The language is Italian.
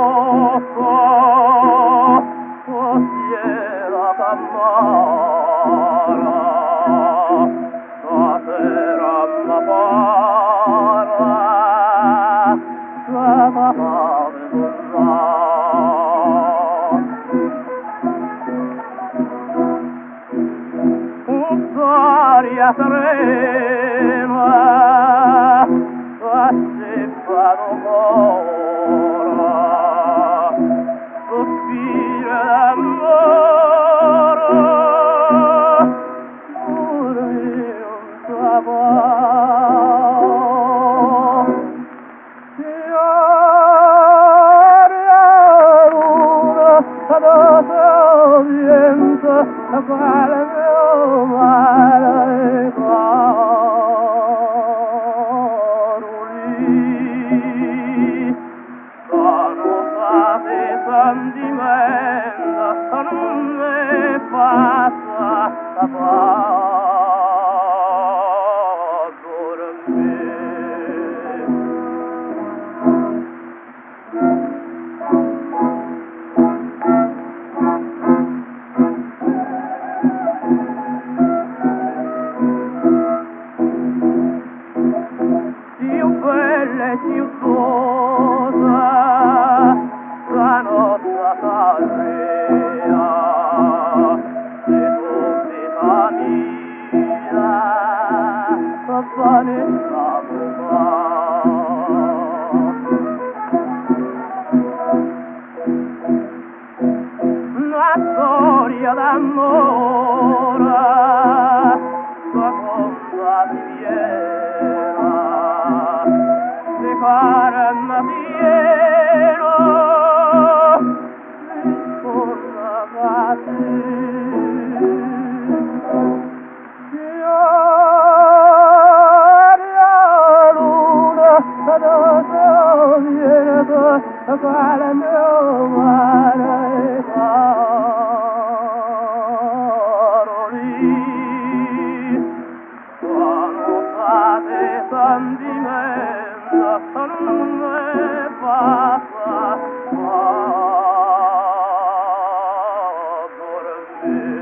Canosso, costiera camara, stasera m'appara, la mamma vorrà. Un'aria trema, s'asseppa d'ora, sospira d'amore, pure io non saprò. Aria luna, adesso viento, la quale mio mare caroli. Sono state sentimenta, non me passa la più cosa la nostra carriera e tutti famiglia papà ne sapeva una storia d'amore seconda riviera farma pieno ritorna a te. Aria luna, adesso viene da quale mio mare caroli. Sono state sentimenta, non me passa a dormire.